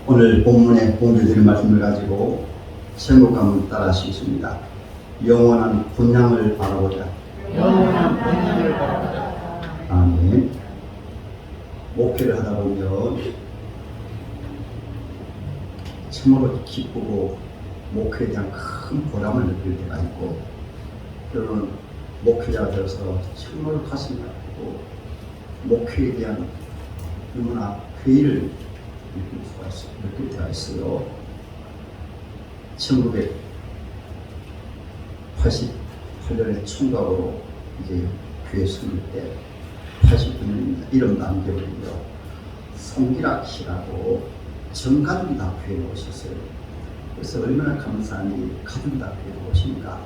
오늘 본문에 공개드린 말씀을 가지고 제목하면 따라하시겠습니다. 영원한 본향을 바라보자. 영원한 본향을 바라보자. 아멘. 목회를 하다 보면 참으로 기쁘고 목회에 대한 큰 보람을 느낄 때가 있고, 때로는 목회자가 되어서 참으로 가슴이 아프고 목회에 대한 너무나 회의를 느낄 때가 있어요. 1988년에 총각으로 이제 교회 섬길 때 89년입니다. 이름도 안 기억해요. 송기락 씨라고 전 가족이 다 교회에 오셨어요. 그래서 얼마나 감사하니 가족이 다 교회에 오십니까?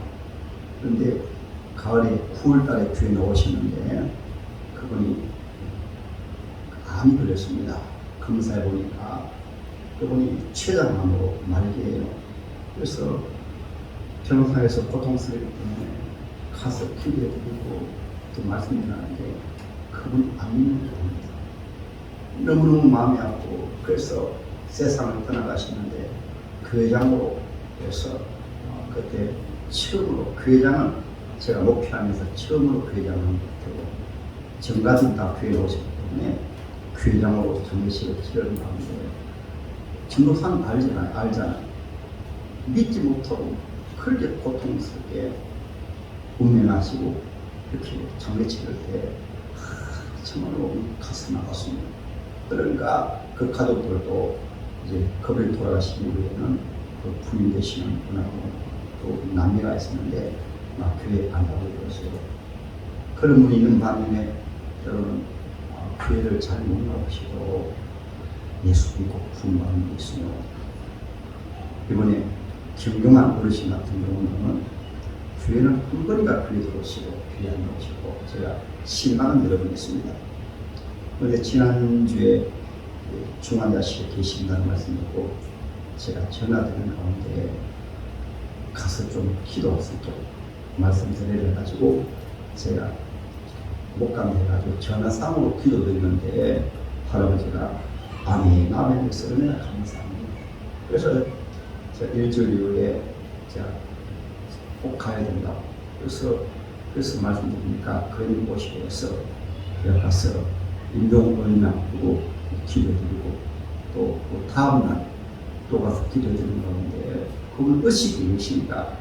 그런데 가을에 9월달에 교회에 오셨는데 그분이 암이 걸렸습니다. 검사해 보니까 그분이 췌장암으로 말기예요. 그래서 병상에서 고통스럽기 때문에 가서 기도해드리고 또 말씀드리는데 그분 안 믿는 겁니다. 너무너무 마음이 아프고 그래서 세상을 떠나가시는데 교회장으로 해서 그때 처음으로 교회장을 제가 목회하면서 처음으로 교회장을 되고 전가들 다 교회에 오셨기 때문에 교회장으로 정례식을 치르는 가운데 전도사는 알잖아요. 믿지 못하고 그렇게 고통스럽게 운명하시고 이렇게 정례 치를 때 정말로 가슴 아팠습니다. 그러니까 그 가족들도 이제 그분이 돌아가신 이후에는 그 부인 되시는 분하고 또 남매가 있었는데 막 교회에 안 가고 그러세요. 그런 분이 있는 반면에 여러분 교회를 잘 못 나오시고 예수 믿고 구원받는 게 있으며, 이번에 김경환 어르신 같은 경우는 교회는 한 번인가 교회 들어오시고 교회 안 나오시고 제가 실망은 여러 번 했습니다. 그런데 지난주에 중환자실에 계신다는 말씀 듣고 제가 전화드린 가운데 가서 좀 기도하세요. 말씀 드려가지고 제가 못 가게 해가지고 전화상으로 기도드리는데 할아버지가 아멘 아멘 해서 얼마나 감사합니다. 그래서 제가 일주일 이후에 제가 꼭 가야 된다. 그래서 말씀드리니까 그님 모시고 해서 제가 가서 인동 얼마 두고 기도드리고 또 다음날 또 가서 기도드리는 가운데 그분 의식이 계시니까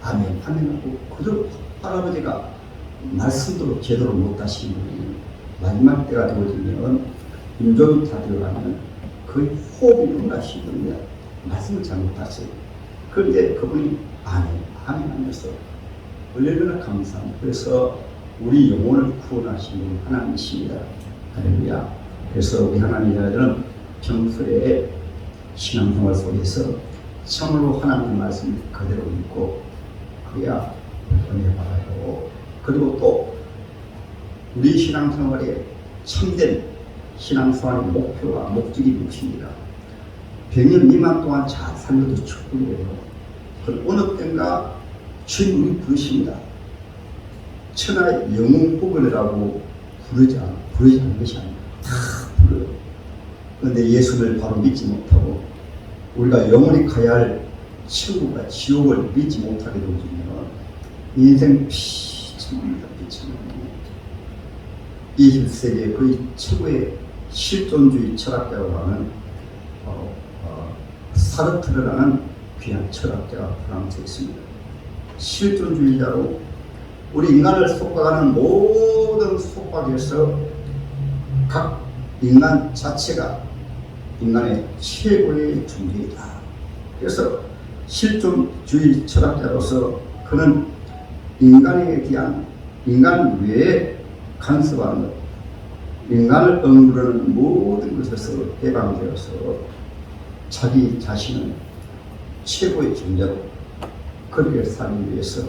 아멘 아멘 하고 그대로 할아버지가 말씀도 제대로 못 하시는 분이 마지막 때가 되어지면 인종이 다 되어가면 거의 호흡이 너무나 힘듭니다. 말씀을 잘 못하세요. 그런데 그분이 아멘 하면서 얼마나 감사합니다. 그래서 우리 영혼을 구원하신 분 하나님이십니다. 할렐루야. 그래서 우리 하나님 자녀들은 평소에 신앙생활 속에서 참으로 하나님의 말씀을 그대로 믿고 그래야 은혜 받아요. 그리고 또 우리 신앙생활에 참된 신앙생활의 목표와 목적이 무엇입니까? 100년 미만 동안 잘 살려도 축복이에요. 그 어느 때인가 주님이 부르십니다. 천하의 영웅 후보라고 부르지 않는 것이 아닙니다. 다 불러요. 그런데 예수를 바로 믿지 못하고 우리가 영원히 가야 할 천국과 지옥을 믿지 못하게 되어지면 인생 피천입니다. 20세기의 거의 최고의 실존주의 철학자라고 하는 사르트르라는 귀한 철학자가 프랑스에 있습니다. 실존주의자로 우리 인간을 속박하는 모든 속박에서 각 인간 자체가 인간의 최고의 존재이다. 그래서 실존주의 철학자로서 그는 인간에 대한 인간 외에 간섭하는 것, 인간을 억누르는 모든 것에서 해방되어서 자기 자신은 최고의 존재로 그렇게 살기 위해서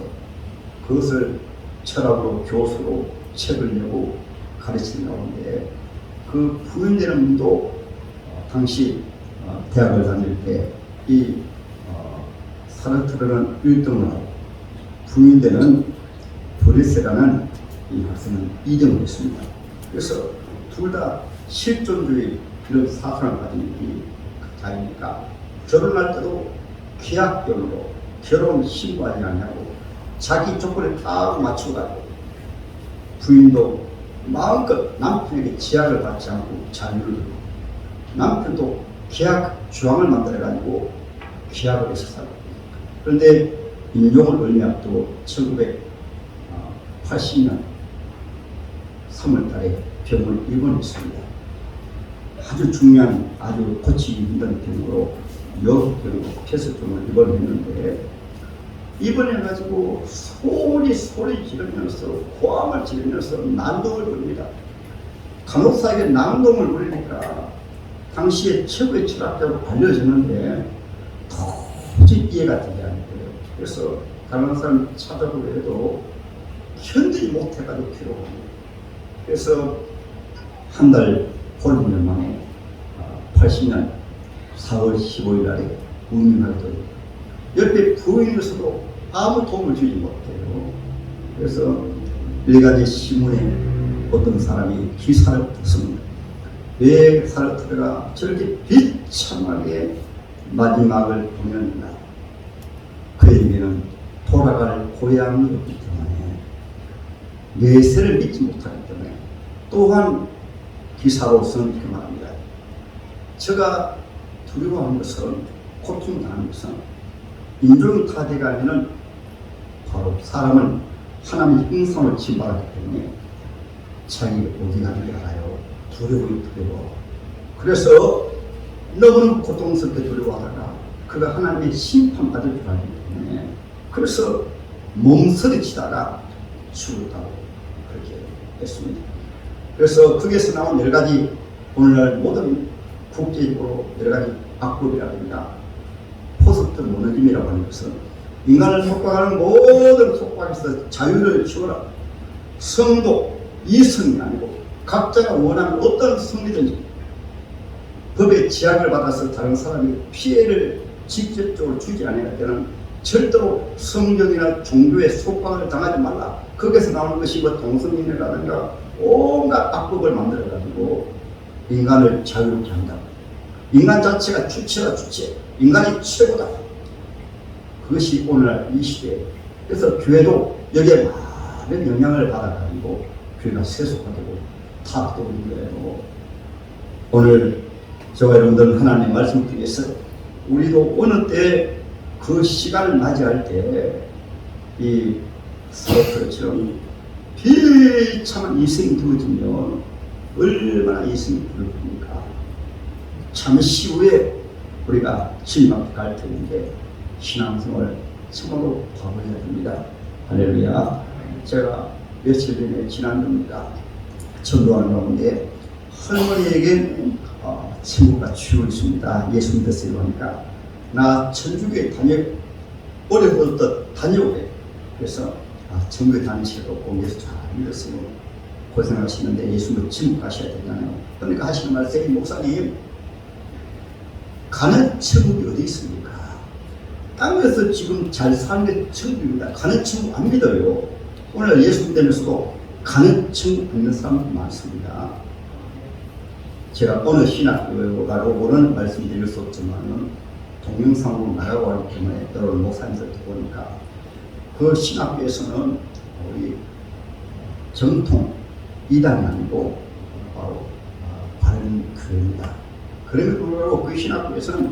그것을 철학으로 교수로 책을 내고 가르치는 가운데 그 부인되는 분도 당시 대학을 다닐 때 이 사르트르는 1등을 하고 부인되는 도리스라는 이 학생은 2등을 했습니다. 그래서 둘 다 실존주의 이런 사상을 가진 자이니까 결혼할 때도 계약별로 결혼 신고하지 않냐고 자기 조건에 딱 맞춰가지고 부인도 마음껏 남편에게 제약을 받지 않고 자유를 두고 남편도 계약 조항을 만들어가지고 계약을 해서 살고 그런데 임종을 얼마 앞두고 1980년 3월 달에 병을 입원했습니다. 아주 중요한 아주 고치기 힘든 병으로 여기병으로 폐쇄병을 입원했는데 입원해가지고 소리 지르면서 고함을 지르면서 난동을 부립니다. 간호사에게 난동을 부리니까 당시에 최고의 철학자로 알려졌는데 도저히 이해가 되지 않는 거예요. 그래서 다른 사람 찾아보려 해도 견디지 못해가지고 괴로워합니다. 그래서 한 달 홀리면 만에 80년 4월 15일 날에 운명하게 됩니다. 옆에 부인으로서도 아무 도움을 주지 못해요. 그래서 네 가지 신문에 어떤 사람이 기사를 듣습니다. 왜 사르트르가 저렇게 비참하게 마지막을 보냈나? 그에게는 돌아갈 고향이 없기 때문에 내세를 믿지 못하기 때문에 또한 기사로서는 이렇게 말합니다. 제가 두려워하는 것은 고통당하는 것은 인종이 타되가 아니면 바로 사람은 하나님의 형상을 침범하기 때문에 자기 어디 가는지 알아요. 두려워. 그래서 너무나 고통스럽게 두려워하다가 그가 하나님의 심판받을 줄 알기 때문에 그래서 몸서리치다가 죽었다고 그렇게 했습니다. 그래서 거기에서 나온 여러 가지 오늘날 모든 국제적으로 여러 가지 악법이라든가 포스트 모노즘이라고 하는 것은 인간을 속박하는 모든 속박에서 자유를 주어라. 성도 이성이 아니고 각자가 원하는 어떤 성이든지 법의 제약을 받아서 다른 사람이 피해를 직접적으로 주지 않을 때는 절대로 성경이나 종교의 속박을 당하지 말라. 거기에서 나오는 것이 뭐 동성애라든가 온갖 악법을 만들어가지고 인간을 자유롭게 한다. 인간 자체가 주체다 주체. 인간이 최고다. 그것이 오늘날 이 시대에. 그래서 교회도 여기에 많은 영향을 받아가지고 교회가 세속화되고 타락되고 있는 거예요. 오늘 저와 여러분들 하나님의 말씀 중에서 우리도 어느 때 그 시간을 맞이할 때 이 사르트르처럼 비참한 이생이 두어지면 얼마나 이생이 부럽습니까? 잠시 후에 우리가 진입 갈 텐데 신앙생활 참으로 바꿔야 됩니다. 할렐루야. 제가 며칠 전에 지난주입니다. 전도하는 가운데 할머니에게 친구가 죽어 있습니다. 예수 믿었어요 하니까 나 천주교에 어려서 다녀오래. 그래서 천주교에 다니시고 공개해서 잘 믿었어요. 고생하시는데 예수 믿고 지금 가셔야 되잖아요. 그러니까 하시는 말씀이 목사님 가는 천국이 어디 있습니까? 땅에서 지금 잘 사는 게 천국입니다. 가는 천국 안 믿어요. 오늘 예수 믿으면서도 가는 천국 믿는 사람도 많습니다. 제가 어느 신학교라고는 말씀드릴 수 없지만 동영상으로 나가고 하기 때문에 여러분 목사님들 보니까 그 신학교에서는 우리 정통 이단이 아니고 바로 바른 교회입니다. 그럼에도 불구하고 그 신학교에서는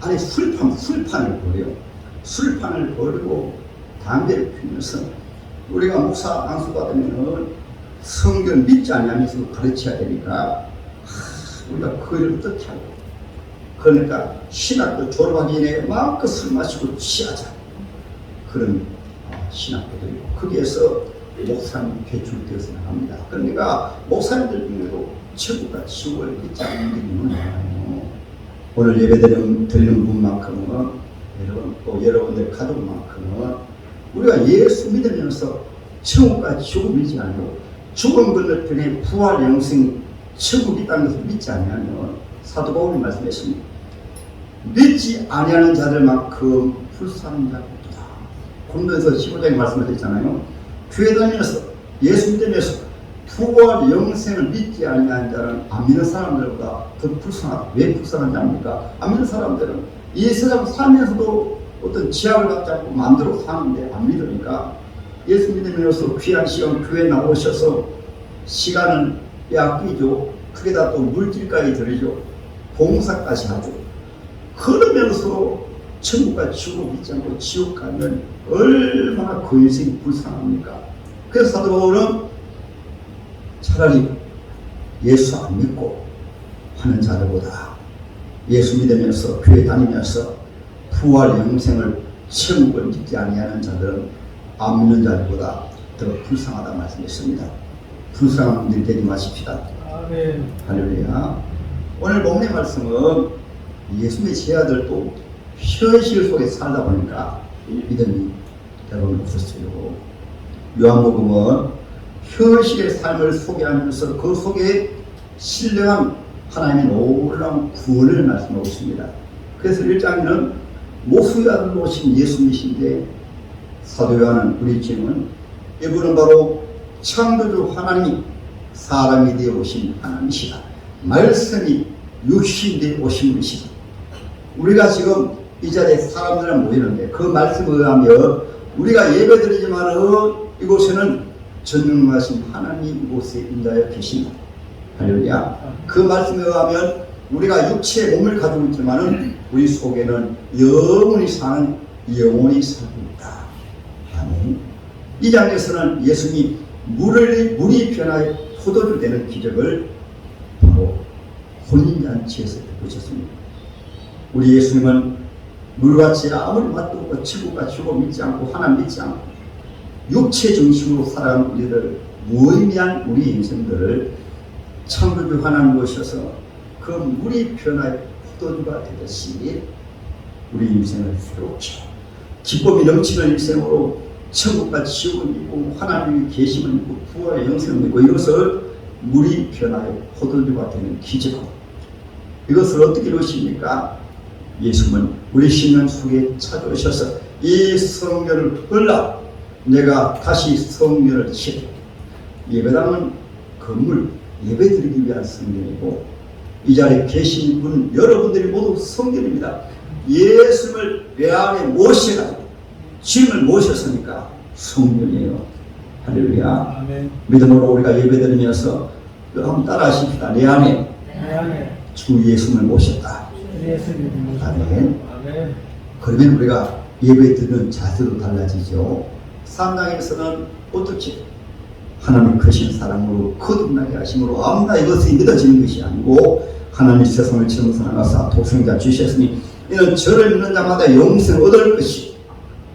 안에 술판을 버려요. 술판을 버리고 담배를 피우면서 우리가 목사 안수 받으면 성경 믿지 않으면서 가르쳐야 되니까 우리가 그 일을 어떻게 하고 그러니까 신학교 졸업하기 전에 마음껏 술 마시고 취하자 그런 신학교도 있고 거기에서 목사님 배출되어서 나갑니다. 그러니까 목사님들 중에도 천국과 지옥을 믿지 않는 분이 많아요. 오늘 예배 드리는 분만큼은 또 여러분들 가족만큼은 우리가 예수 믿으면서 천국과 지옥을 믿지 않고 죽음 건너편에 부활 영생 천국이 있다는 것을 믿지 않으면 사도 바울이 말씀했습니다. 믿지 아니하는 자들만큼 불쌍한 자가 없다. 고린도서 15장에 말씀하셨잖아요. 교회 다니면서 예수 믿으면서 부활 영생을 믿지 아니하는 자는 안 믿는 사람들보다 더 불쌍하다. 왜 불쌍한지 압니까? 안 믿는 사람들은 이 세상 살면서도 어떤 지압을 갖지 않고 마음대로 사는데 안 믿으니까 예수 믿으면서 귀한 시간 교회에 나오셔서 시간을 아끼죠. 그게다 또 물질까지 들이죠. 봉사까지 하죠. 그러면서 천국과 지옥을 믿지 않고 지옥 가면 얼마나 그 인생이 불쌍합니까? 그래서 사도 바울은 차라리 예수 안 믿고 하는 자들보다 예수 믿으면서 교회 다니면서 부활 영생을 천국을 믿지 아니하는 자들은 안 믿는 자들보다 더 불쌍하다 말씀했습니다. 불쌍한 분들이 되지 마십시다. 아멘. 할렐루야. 오늘 본문의 말씀은 예수님의 제자들도 현실 속에 살다 보니까 믿음이 대부분 없었어요. 요한복음은 현실의 삶을 소개하면서 그 속에 신령한 하나님의 놀라운 구원을 말씀하고 있습니다. 그래서 1장에는 모수의 아들로 오신 예수님이신데 사도 요한은 우리 질문 이분은 바로 창조주 하나님이 사람이 되어 오신 하나님이시다. 말씀이 육신이 되어 오신 분이시다. 우리가 지금 이 자리에 사람들은 모이는데 그 말씀에 의하면 우리가 예배드리지만 이곳에는 전능하신 하나님 이곳에 임하여 계신다. 할렐루야. 그 말씀에 의하면 우리가 육체의 몸을 가지고 있지만은 우리 속에는 영원히 사는 영원히 살고 있다. 아멘. 이 장에서는 예수님이 물이 변하여 포도주 되는 기적을 바로 혼인잔치에서 보셨습니다. 우리 예수님은 물같이 아무리 맛도 없고 지구가 지고 믿지 않고 하나님 믿지 않고 육체 중심으로 살아가는 우리를 무의미한 우리 인생들을 창조주 하나님 모셔서 그 물이 변하여 포도주가 되듯이 우리 인생을 새롭게 기쁨이 넘치는 인생으로 천국과 지옥을 믿고 하나님의 계심을 믿고 부활의 영생을 믿고 이것을 물이 변하여 포도주가 되는 기적. 이것을 어떻게 이루십니까? 예수님은 우리 심령 속에 찾아오셔서 이 성전을 흘러 내가 다시 성전을 치러. 예배당은 건물 예배드리기 위한 성전이고 이 자리에 계신 분 여러분들이 모두 성전입니다. 예수님을 내 안에 모셔가지고 주님을 모셨으니까 성전이에요. 할렐루야. 아멘. 믿음으로 우리가 예배드리면서 한번 따라하십시다. 내 안에 주 예수님을 모셨다. 아멘. 아멘. 그러면 우리가 예배 드리는 자세도 달라지죠. 3장에서는 어떻게 하나님 크신 사랑으로 거듭나게 하심으로 아무나 이것이 믿어지는 것이 아니고 하나님 세상을 지금 사랑하사 독생자 주셨으니 이는 저를 믿는 자마다 영생을 얻을 것이.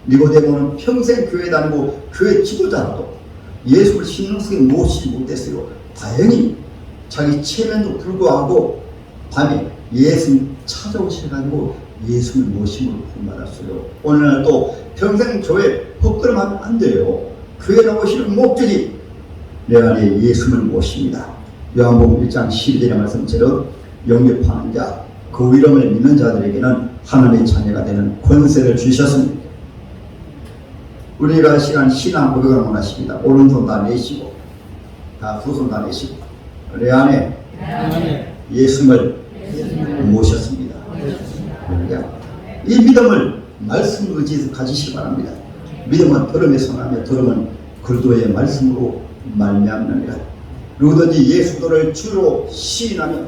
니고데모는 평생 교회 다니고 교회 지도자도 예수를 신앙성에 모시지 못했어요. 다행히 자기 체면도 불구하고 밤에 예수님 찾아오셔가지고 예수를 모심으로 구원받았어요. 오늘날도 평생 교회 헛걸음하면 안 돼요. 교회 나오시는 목적이 내 안에 예수를 모십니다. 요한복음 1장 12절의 말씀처럼 영접하는 자, 그 이름을 믿는 자들에게는 하나님의 자녀가 되는 권세를 주셨습니다. 우리가 시간 신앙 고백을 원하십니다. 오른손 다 내시고 다 두 손 다 내시고 내 안에 예수를 모셨습니다. 이 믿음을 말씀 의지해서 가지시기 바랍니다. 믿음은 들음에 선하며 들음은 그리스도의 말씀으로 말미암느니라. 누구든지 예수도를 주로 시인하며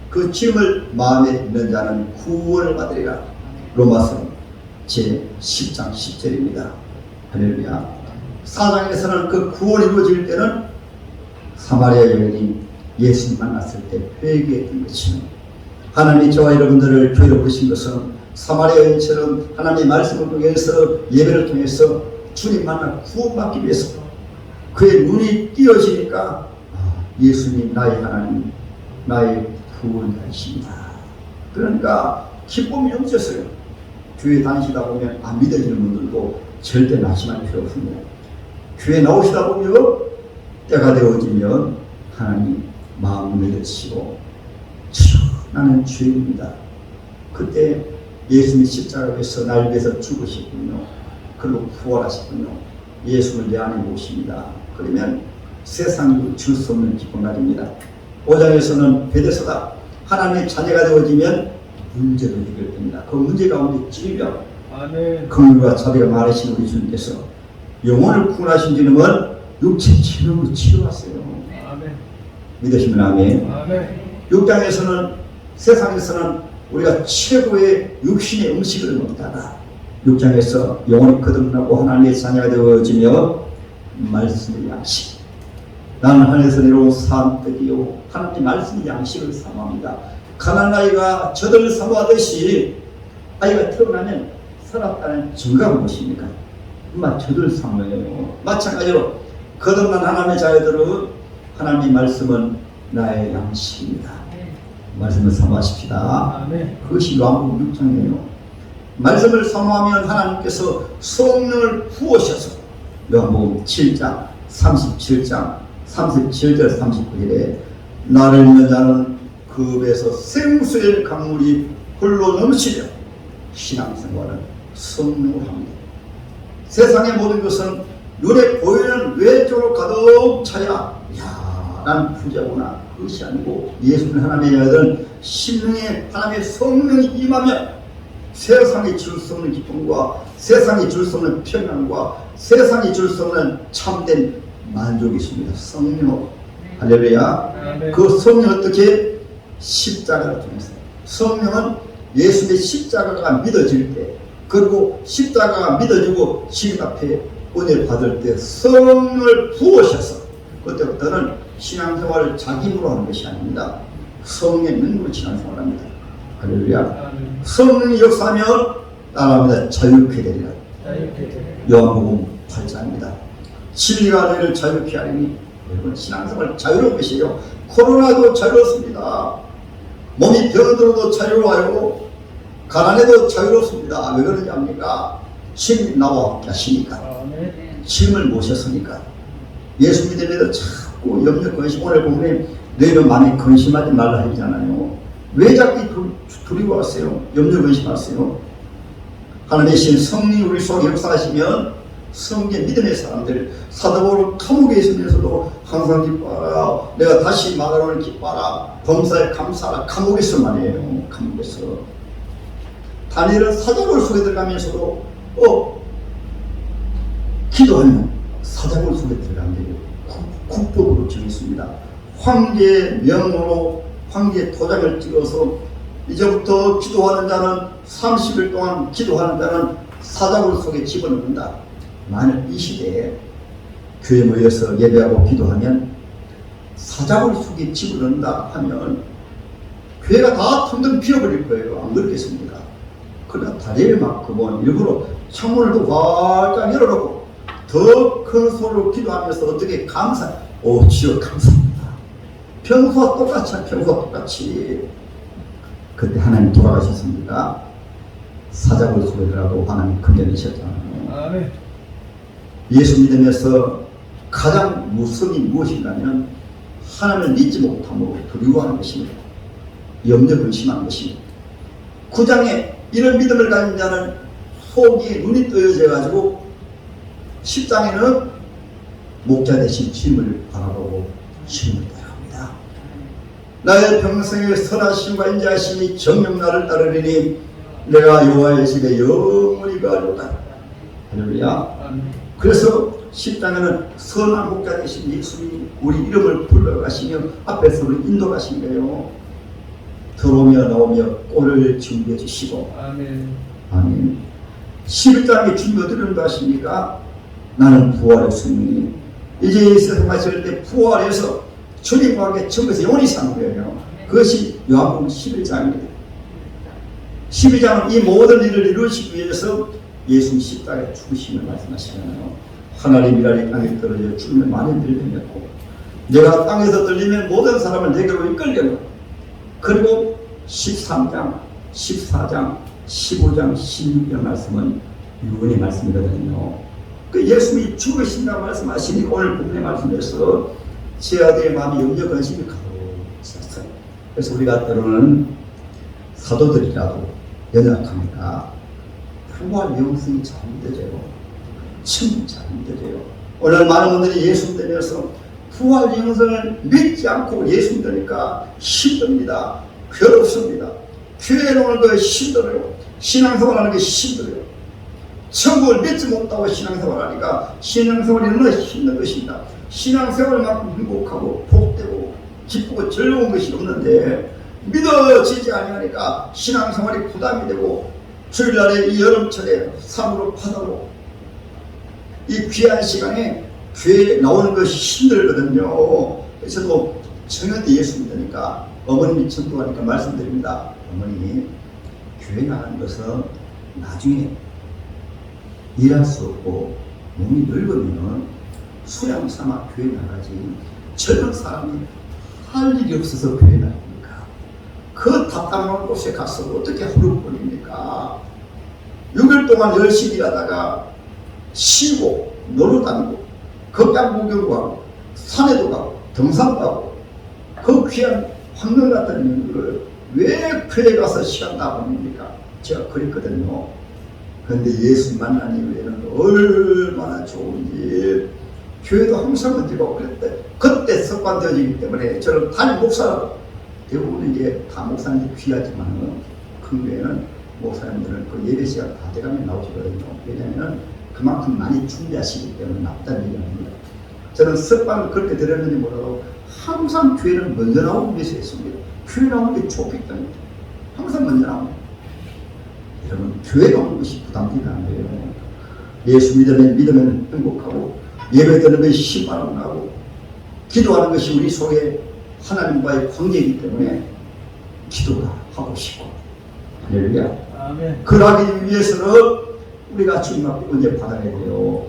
그 주님을 마음에 있는 자는 구원을 받으리라. 로마서 제 10장 10절입니다. 할렐루야. 4장에서는 그 구원이 이루어질 때는 사마리아 여인이 예수님 만났을 때 회개했던 것이며 하나님이 저와 여러분들을 교회로 부르신 것은 사마리아 여인처럼 하나님의 말씀을 통해서 예배를 통해서 주님 만나 구원받기 위해서 그의 눈이 띄어지니까 예수님 나의 하나님 나의 구원자이십니다. 그러니까 기쁨이 넘쳤어요. 교회 다니시다 보면 안 믿어지는 분들도 절대 낙심할 필요 없습니다. 교회 나오시다 보면 때가 되어지면 하나님 마음을 열으시고 나는 죄인입니다. 그때 예수님이 십자가에서 날 위해서 죽으셨군요. 그리고 부활하셨군요. 예수를 내 안에 모십니다. 그러면 세상이 줄 수 없는 기쁜 날입니다. 5장에서는 베데스다 하나님의 자녀가 되어지면 문제도 해결됩니다. 그 문제 가운데 질병, 아멘. 긍휼과 자비가 많으신 우리 주님께서 영혼을 구원하신 주님은 육체 질병으로 치료하세요. 아멘. 믿으시면 아멘. 아멘. 6장에서는 세상에서는 우리가 최고의 육신의 음식을 먹다가 6장에서 영혼이 거듭나고 하나님의 자녀가 되어지며 말씀의 양식, 나는 하늘에서 내려온 산떡이요 하나님의 말씀의 양식을 사모합니다. 가난한 아이가 젖을 사모하듯이 아이가 태어나면 살았다는 증거가 무엇입니까? 젖을 사모해요. 마찬가지로 거듭난 하나님의 자녀들은 하나님의 말씀은 나의 양식입니다. 말씀을 사모하십시다. 아멘. 그것이 요한복음 6장이에요. 말씀을 사모하면 하나님께서 성령을 부으셔서 요한복음 7장 37장 37절 39절에 나를 믿는 자는 그 배에서 생수의 강물이 흘러 넘치며 신앙생활은 성령으로 합니다. 세상의 모든 것은 눈에 보이는 외적으로 가득 차야 난 부자구나. 그것이 아니고 예수는 하나님의 아들 심령에 하나님의 성령이 임하면 세상이 줄 수 없는 기쁨과 세상이 줄 수 없는 평안과 세상이 줄 수 없는 참된 만족이 있습니다. 성령. 할렐루야. 그 성령 어떻게? 십자가를 통해서. 성령은 예수의 십자가가 믿어질 때, 그리고 십자가가 믿어지고 주님 앞에 은혜 받을 때 성령을 부으셔서 그때부터는 신앙생활을 자기 힘으로 하는 것이 아닙니다. 성령의 능력으로 신앙생활을 합니다. 할렐루야. 성령이 역사하면 따라합니다. 자유케 되리라. 요한복음 8장입니다. 진리가 너희를 자유케 하리니. 여러분, 신앙생활 자유로운 것이에요. 코로나도 자유롭습니다. 몸이 병들어도 자유로워요. 가난해도 자유롭습니다. 왜 그러냐 합니까? 주님이 나와 함께 하시니까. 주님을 모셨으니까. 예수 믿음에도 자꾸 염려 근심. 오늘 보면 너희는 마음에 근심하지 말라 하잖아요. 왜 자꾸 두려워하세요? 염려 근심하세요? 하나님의 신 성령이 우리 속에 역사하시면 성경 믿음의 사람들 사도바울 감옥에 있으면서도 항상 기뻐하라. 내가 다시 말하노니 기뻐하라. 범사에 감사하라. 감옥에서 말이에요. 감옥에서. 다니엘은 사자굴 속에 들어가면서도 기도하면 사자굴 속에 들어가면 되고 국법으로 정했습니다. 황제의 명으로 황제의 도장을 찍어서 이제부터 기도하는 자는 30일 동안 기도하는 자는 사자굴 속에 집어넣는다. 만약 이 시대에 교회 모여서 예배하고 기도하면 사자굴 속에 집어넣는다 하면 교회가 다 텅텅 비어버릴 거예요. 안 그렇겠습니까? 그러니까 다리만큼은 일부러 창문을 또 활짝 열어놓고 더 큰 소리로 기도하면서 어떻게 주여 감사합니다. 평소와 똑같이 그때 하나님 돌아가셨습니다. 사자굴 속에 들어가도 하나님 건져내셨잖아요. 아멘. 예수 믿으면서 가장 무서움이 무엇인가면 하나님을 믿지 못함으로 두려워하는 것입니다. 염려 근심하는 것입니다. 9장에 이런 믿음을 가진 자는 속이 눈이 뜨여져 가지고 10장에는 목자 대신 주님을 바라보고 주님을 따라갑니다. 나의 평생의 선하심과 인자하심이 정녕 나를 따르리니 내가 여호와의 집에 영원히 거하리로다. 할렐루야. 그래서 10장에는 선한 목자 되신 예수님이 우리 이름을 불러가시며 앞에서 우리 인도가신 거예요. 들어오며 나오며 꼴을 준비해 주시고. 아멘. 아멘. 11장에 주님 어디로 인도하십니까? 나는 부활의 승리. 이제 이 세상 마실 때 부활해서 주님과 함께 천국에서 영원히 사는 거예요. 그것이 요한복음 11장입니다. 12장은 이 모든 일을 이루시기 위해서 예수님 십자가에 죽으심을 말씀하시잖아요. 하늘의 미랄이 땅에 떨어져 죽으면 많은 일을 행했고 내가 땅에서 들리면 모든 사람을 내게로 이끌려고. 그리고 13장, 14장, 15장, 16장 말씀은 유언의 말씀이거든요. 그 예수님이 죽으신다고 말씀하시니 오늘 본문의 말씀에서 제 아들의 마음이 염려 근심이 가득 찼어요. 그래서 우리가 때로는 사도들이라도 연약하니까 부활 영성이 잘 믿어져요. 참 잘 믿어져요. 오늘 많은 분들이 예수 믿으면서 부활 영생을 믿지 않고 예수 믿으니까 힘듭니다. 괴롭습니다. 교회 오는 거 힘들어요. 신앙생활하는 게 힘들어요. 천국을 믿지 못하고 신앙생활하니까 신앙생활이 너무나 힘든 것입니다. 신앙생활만큼 행복하고 복되고 기쁘고 즐거운 것이 없는데 믿어지지 아니하니까 신앙생활이 부담이 되고 주일날에 이 여름철에 산으로 바다로 이 귀한 시간에 교회에 나오는 것이 힘들거든요. 그래서도 청년때 예수 믿으니까 어머님이 전도하니까 말씀드립니다. 어머니, 교회 나가는 것은 나중에 일할 수 없고 몸이 늙으면 수양 삼아 교회 나가지 젊은 사람이 할 일이 없어서 교회 나갑니까? 그 답답한 곳에 가서 어떻게 하루 보냅니까? 6일 동안 열심히 일하다가 쉬고 놀러 다니고 극장 구경도 하고 산에도 가고 등산도 하고 그 귀한 황금 같은 일을 왜 교회 가서 시간 다 보냅니까? 제가 그랬거든요. 그런데 예수 만난 이후에는 얼마나 좋은지 교회도 항상 언제고 그때 습관되어지기 때문에 저는 담임 목사라고 대부분 이제 다 목사님들이 귀하지만 그 교회는 목사님들은 그 예배 시간 다 돼가면 나오시거든요. 왜냐하면 그만큼 많이 준비하시기 때문에 나쁘다는 얘기가 아닙니다. 저는 습관을 그렇게 들었는지 몰라도 항상 교회는 먼저 나오기 위해서 했습니다. 교회 나오는 게 좋기 때문에 항상 먼저 나옵니다. 여러분, 교회 나오는 것이 부담되지 않아요. 예수 믿으면 행복하고 예배 드리는 것이 힘만 나고 기도하는 것이 우리 속에 하나님과의 관계이기 때문에 기도가 하고 싶고 할렐루야. 아멘. 그러기 위해서는 우리가 주님 앞에 언제 받아야 돼요?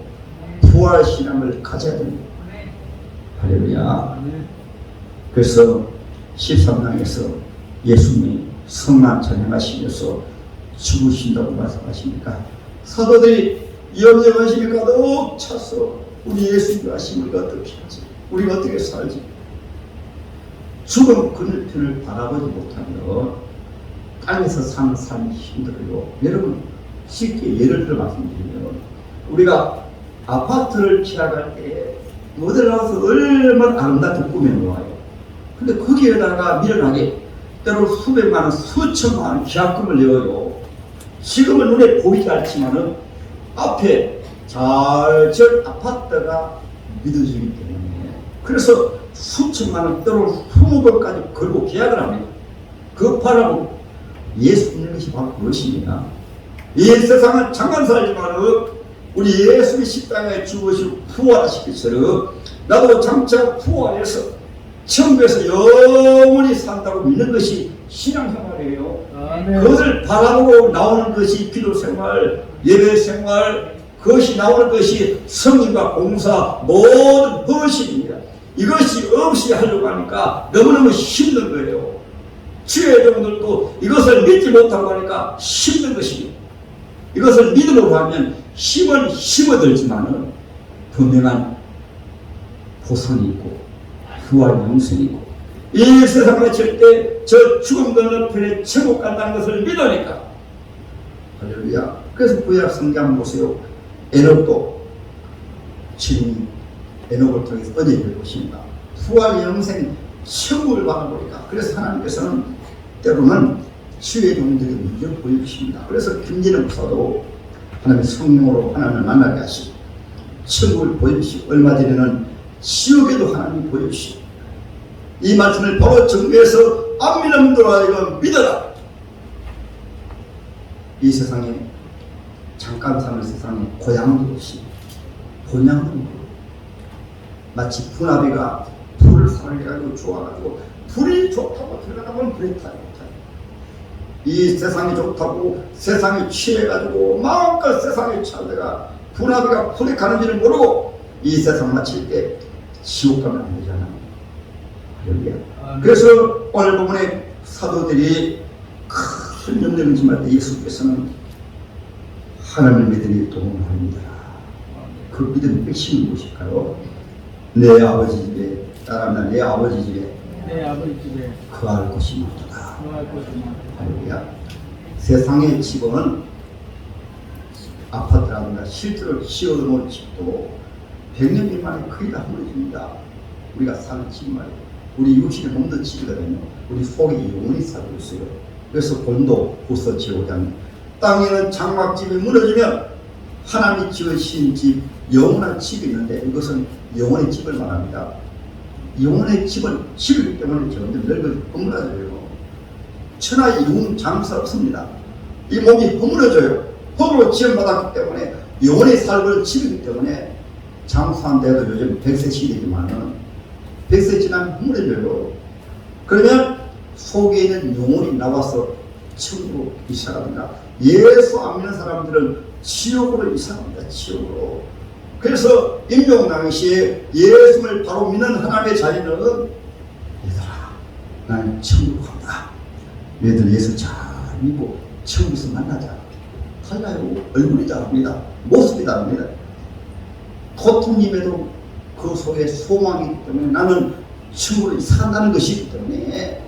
부활 신앙을 가져야 됩니다. 할렐루야. 그래서 13장에서 예수님이 성만 찬양하시면서 죽으신다고 말씀하십니까? 사도들이 염려하심이 가득 차서 우리 예수님과 하심을 어떻게 하지? 우리가 어떻게 살지? 죽음 그늘편을 바라보지 못하면 땅에서 사는 삶이 힘들어요. 여러분, 쉽게 예를 들어 말씀드리면 우리가 아파트를 취하갈 때 모델 나와서 얼마나 아름답게 꾸며놓아요. 근데 거기에다가 밀어나게 때로 수백만 원, 수천만 원 계약금을 내어요. 지금은 눈에 보이지 않지만은 앞에 잘 지은 아파트가 믿어지기 때문에 그래서 수천만 원, 때로 수억원까지 걸고 계약을 합니다. 그거 팔아고 예수 믿는 것이 바로 그것입니다. 이 세상은 잠깐 살지만은 우리 예수의 십자가에 죽으시고 부활하시기처럼 나도 장차 부활해서 천국에서 영원히 산다고 믿는 것이 신앙생활이에요. 그것을 바라보고 나오는 것이 기도생활, 예배생활, 그것이 나오는 것이 성인과 공사, 모든 헌신입니다. 이것이 없이 하려고 하니까 너무너무 힘든 거예요. 주의종들도 이것을 믿지 못하고 하니까 힘든 것입니다. 이것을 믿음으로 하면 힘은 힘어들지만은 분명한 보상이 있고 부활 영생이 있고 이 세상을 칠 때 저 죽음 건너편에 천국 간다는 것을 믿으니까 할렐루야. 그래서 구약 성경 보세요. 에녹도 지금 에녹을 통해서 언약을 보십니다. 부활 영생 천국을 바라보니까 그래서 하나님께서는 때로는 치유의 종들이 먼저 보여주십니다. 그래서 김진영 목사도 하나님의 성령으로 하나님을 만나게 하시고 천국을 보여주시고 얼마 전에는 지옥에도 하나님이 보여주시고 이 말씀을 바로 정부해서 안 믿는 분들아 이거 믿어라. 이 세상에 잠깐 사는 세상에 고향도 없이 본향도 없고 마치 분화비가 불을 사랑해가지고 좋아가지고 불이 좋다고 들어가면 불에 타지 못하요. 이 세상이 좋다고 세상에 취해가지고 마음껏 세상에 차다가 분화비가 불에 가는지를 모르고 이 세상 마칠 때 지옥 가면 안 되잖아요. 그래서 오늘 부분에 사도들이 큰 염려를 짐할 때 예수께서는 하나님을 믿으니 도움합니다. 그 믿음의 핵심이 무엇일까요? 내 아버지 집에 따라하면 내 아버지 집에 거할 곳이 많다. 할렐루야. 세상의 집은 아파트라든가 실제로 씌워놓은 집도 100년 미만에 거의 다 무너집니다. 우리가 사는 집 말고 우리 육신의 몸도 집이거든요. 우리 속이 영원히 살고 있어요. 그래서 본도 후서 제5장 땅에는 장막집이 무너지면 하나님이 지으신 집 영원한 집이 있는데 이것은 영원의 집을 말합니다. 영원의 집은 집이기 때문에 점점 늙어 허물어져요. 천하의 영웅 장사 없습니다. 이 몸이 허물어져요. 흙으로 지원받았기 때문에 영원히 살고 집이기 때문에 장수한데도 요즘 100세 시대지만은 100세 지나면 허물어져요. 그러면 속에 있는 영혼이 나와서 천국으로 이사갑니다. 예수 안 믿는 사람들은 지옥으로 이사갑니다. 지옥으로. 그래서 임종 당시에 예수를 바로 믿는 하나님의 자녀는 얘들아 나는 천국으로 간다. 얘들 예수 잘 믿고 천국에서 만나자. 달라요. 얼굴이 다릅니다. 모습이 다릅니다. 고통님에도 그 속에 소망이 있기 때문에 나는 천국으로 산다는 것이기 때문에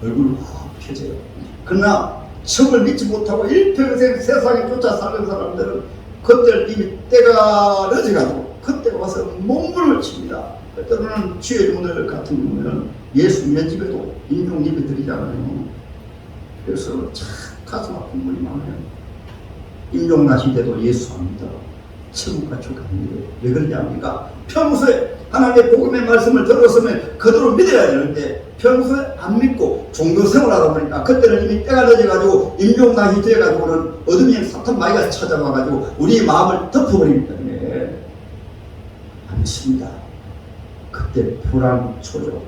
얼굴이 확 펴져요. 그러나 천국을 믿지 못하고 일평생 세상에 쫓아 사는 사람들은 그때 이미 때가 늦어가지고 그때 와서 몸부림을 칩니다. 때로는 주의 종들 같은 경우는 예수 믿는 집에도 임종 예배 드리잖아요. 그래서 참 가슴 아픈 분이 많아요. 임종 나시대도 예수 안 믿어. 천국 가축 안 믿어요. 왜 그러냐 합니까? 평소에 하나님의 복음의 말씀을 들었으면 그대로 믿어야 되는데 평소에 안 믿고 종교 생활하다 보니까 그때는 이미 때가 늦어가지고 임종나시 돼가지고는 어둠이 사탄 마귀가 찾아와가지고 우리 마음을 덮어버리기 때문에 안 믿습니다. 그때 불안, 초조,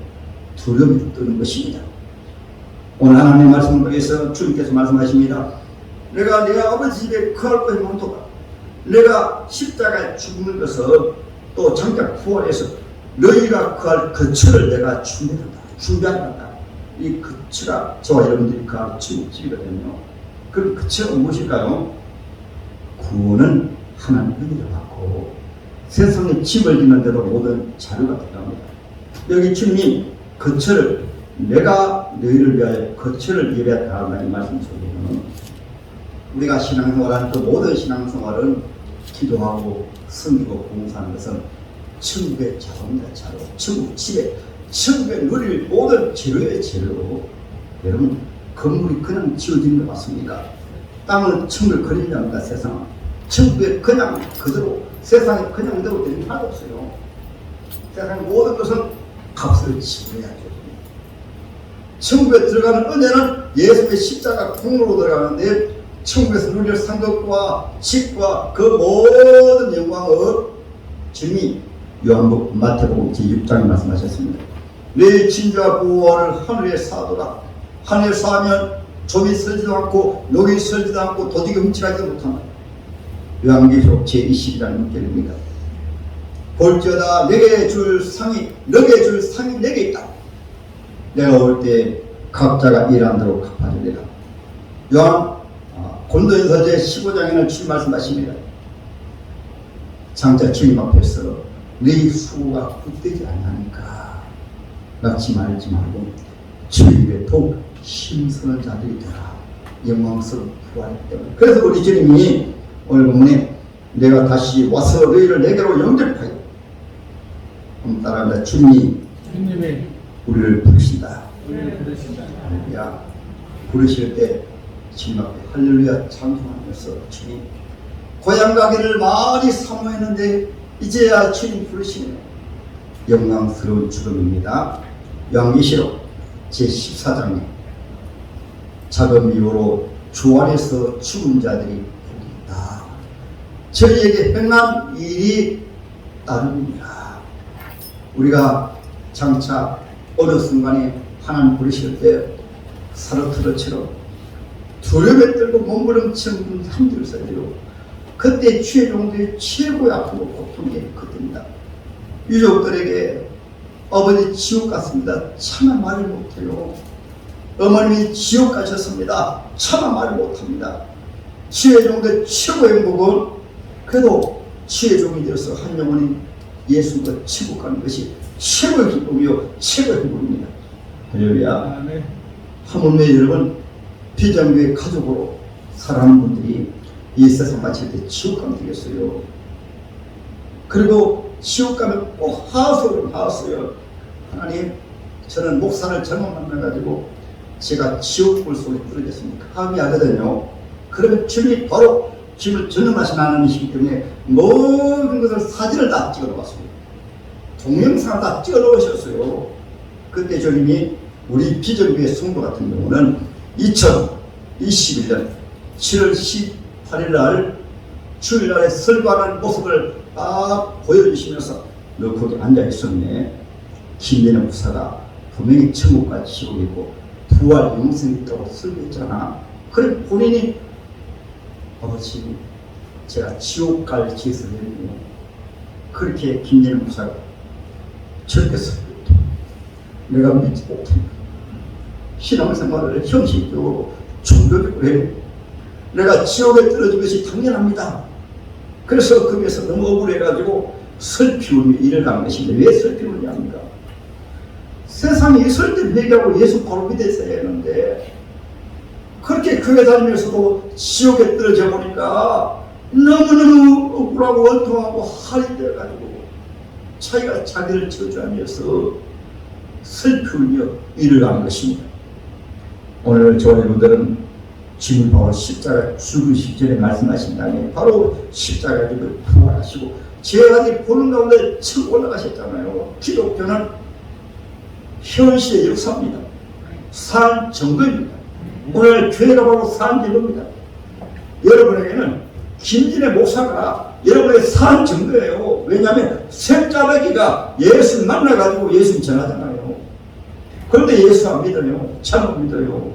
두려움이 뜨는 것입니다. 오늘 하나님의 말씀을 통해서 주님께서 말씀하십니다. 내가 네 아버지 집에 거할 것이 많도다. 내가 십자가에 죽는 것을 또 장작 부활해서 너희가 거할 거처를 내가 준비한다. 이 거처가 저와 여러분들이 거할 천국집이거든요. 그럼 거처가 무엇일까요? 구원은 하나님 은혜를 받고 세상에 집을 짓는데도 모든 자료가 들어갑니다. 여기 주님이 거처를 내가 너희를 위하여 거처를 예배하라 한다는 말씀 속에는 우리가 신앙생활하는 그 모든 신앙생활은 기도하고 섬기고 봉사하는 것은 천국의 자원이다. 자료. 천국 집에 천국의 누릴 모든 재료의 재료. 여러분 건물이 그냥 지어지는 것 같습니까? 땅은 천국을 그리려니까 세상은 천국에 그냥 그대로 세상에 그냥 그대로 되는 게 하나도 없어요. 세상 모든 것은 값을 지불해야죠. 천국에 들어가는 은혜는 예수의 십자가 공로로 들어가는데 천국에서 누릴 상급과 집과 그 모든 영광을 주님이 요한복음 마태복음 제6장에 말씀하셨습니다. 내 진주와 보화를 하늘에 쌓아둬라. 하늘에 쌓으면 좀이 설지도 않고 녹이 설지도 않고 도둑이 훔쳐가지 못한다. 요한계시록 제22장 6절입니다. 볼지어다 내게 줄 상이 너게 줄 상이 내게 있다. 내가 올 때 각자가 일한 대로 갚아주리라. 요한 고린도전서 제15장에는 주님 말씀하십니다. 장차 주님 앞에서 네 수고가 헛되지 아니하니까 낙지 말지 말고 주의 입에 더욱 힘쓰는 자들이 되라. 영광스러운 부활이기 때문에. 그래서 우리 주님이 오늘 본문에 내가 다시 와서 너희를 내게로 영접하여 한번 따라합니다. 주님이 우리를 부르신다. 할렐루야. 부르실 때 주님 앞에 할렐루야 찬송하면서 주님 고향 가기를 많이 사모했는데 이제야 주님 부르시네요. 영광스러운 죽음입니다. 요한계시록 제14장에 작은 미호로 주 안에서 죽은 자들이 복이 있다. 저희에게 행한 일이 따릅니다. 우리가 장차 어느 순간에 하나님 부르실 때 사르트르처럼 두려움에 떨고 몸부림치는 힘들었어요. 그때 주의 종들이 최고의 아프고 고통이 그때입니다. 유족들에게 아버지 지옥 갔습니다. 차마 말을 못해요. 어머님이 지옥 가셨습니다. 차마 말을 못합니다. 주의 종들 최고의 행복은 그래도 주의 종이 되어서 한 영혼이 예수가 천국 가는 것이 최고의 기쁨이요 최고의 행복입니다. 할렐루야. 하물며 여러분 비장교의 가족으로 살아가는 분들이 이 세상 마칠 때 지옥 가면 되겠어요. 그리고 지옥 가면 꼭 하소요. 하나님, 저는 목사를 잘못 만나가지고 제가 지옥불 속에 떨어졌습니까? 합의하거든요. 그러면 주님이 바로 주님을 전능하신 하나님이시기 때문에 모든 것을 사진을 다 찍어 놓았습니다. 동영상을 다 찍어 놓으셨어요. 그때 주님이 우리 비전교회 성도 같은 경우는 2021년 7월 18일 날 주일날에 설교하는 모습을 딱 보여주시면서 너 거기 앉아 있었네. 김대는 목사가 분명히 천국과 지옥이 있고 부활 영생이 있다고 설교했잖아. 그래 본인이 아버지 제가 지옥 갈 기회를 내리고 그렇게 김대는 목사가 저렇게 설교했다. 내가 믿지 못합니다. 신앙생활을 형식적으로 종교적으로 해. 내가 지옥에 떨어진 것이 당연합니다. 그래서 거기에서 너무 억울해가지고 설피우며 일을 간 것인데 왜 설피우냐 합니까? 세상에 있을 때 회개하고 예수 바로 믿었어야 했는데 그렇게 교회 다니면서도 지옥에 떨어져 보니까 너무너무 억울하고 원통하고 할이 되어가지고 자기가 자기를 저주하면서 슬프며 일을 하는 것입니다. 오늘 저와 여러분들은 주님 바로 십자가 죽으시기 전에 말씀하신 다음에 바로 십자가에 부활하시고 죄악이 보는 가운데 쳐 올라가셨잖아요. 기독교는 현실의 역사입니다. 산 증거입니다. 오늘 교회가 바로 산 증거입니다. 여러분에게는 김진애 목사가 여러분의 산 증거예요. 왜냐하면 샘자매기가 예수 만나가지고 예수 전하잖아요. 그런데 예수 안 믿어요. 잘못 믿어요.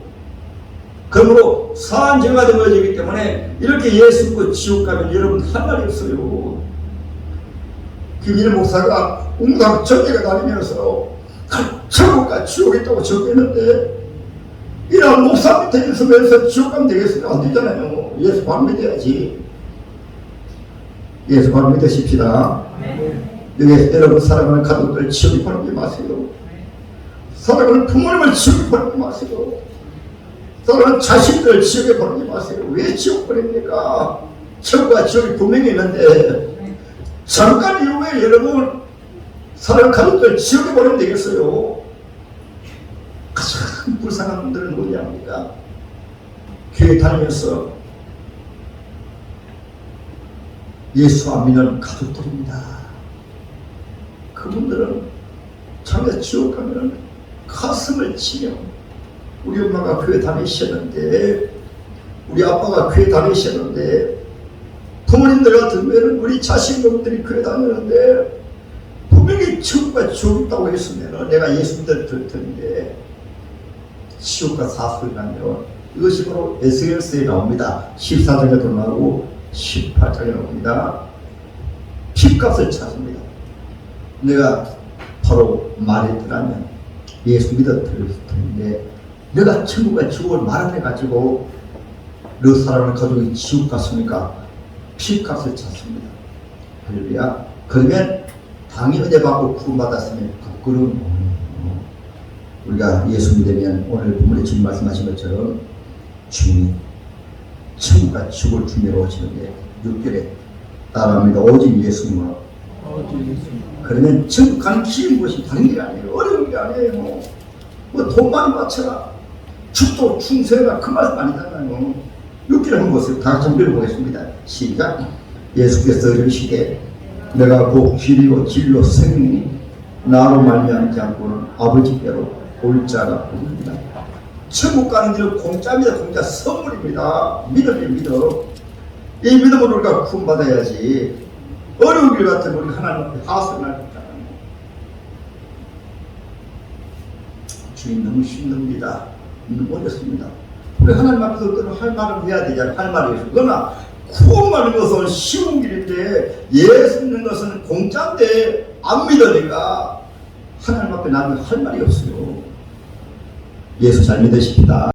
그러므로 산 증거가 되어지기 때문에 이렇게 예수 믿고 지옥 가면 여러분 할 말이 없어요. 김진애 목사가 웅당 전개가 다니면서 천국과 지옥이 있다고 적겠는데 이런 목사 밑에 있으면서 지옥 가면 되겠어요? 안 되잖아요. 예수 바로 믿어야지. 예수 바로 믿으십시다. 여기 여러분 사랑하는 가족들 지옥에 보내지 마세요. 사랑하는 부모님을 지옥에 보내지 마세요. 사랑하는 자식들 지옥에 보내지 마세요. 왜 지옥 보냅니까? 천국과 지옥이 분명히 있는데 잠깐 이후에 여러분 사랑하는 가족들 지옥에 보내면 되겠어요. 가장 불쌍한 분들은 뭐냐 합니까? 교회 다니면서 예수 안 믿는 가족들입니다. 그분들은 자기가 지옥 가면 가슴을 치며 우리 엄마가 교회 다니셨는데 우리 아빠가 교회 다니셨는데 부모님들 같은 경우에는 우리 자식놈들이 교회 다니는데 분명히 천국과 지옥 있다고 했으면 내가 예수 믿을 텐데 지옥과 사소리 나면 이것이 바로 에스겔서에 나옵니다. 14장에도 나오고 18장에 나옵니다. 핏값을 찾습니다. 내가 바로 말했더라면 예수 믿었을 텐데 내가 천국과 지옥을 말해가지고 너 사랑하는 가족이 지옥 갔습니까? 핏값을 찾습니다. 할렐루야. 그러면 당연히 은혜 받고 구원받았으면 부끄러운 우리가 예수 믿으면 오늘 본문에 주님 말씀하신 것처럼 주님이 천국과 지옥을 준비로 오시는데 6절에 따라합니다. 오직 예수님으로. 그러면 천국 가는 길인 것이 다른 게 아니에요. 어려운 게 아니에요. 뭐 돈 많이 바쳐라. 축도 충성해라. 그 말씀 아니잖아요. 6절에 한번 보세요. 다 같이 한번 읽어보겠습니다. 시작. 예수께서 이르시되 내가 곧 길이요 진리요 생명이 나로 말미암지 않고는 아버지께로 올 자가 없습니다. 천국 가는 길은 공짜입니다. 공짜 선물입니다. 믿음이 믿어. 이 믿음으로 우리가 구원받아야지. 어려운 길 같은 우리 하나님 앞에 하소연할 수 있잖아요. 주님 너무 힘듭니다. 너무 어렵습니다. 우리 하나님 앞에서 할 말을 해야 되잖아요. 할 말이 있어요. 그러나 구원받는 것은 쉬운 길인데 예수 믿는 것은 공짜인데 안 믿으니까 하나님 앞에 나는 할 말이 없어요. 예수 잘 믿으십니다.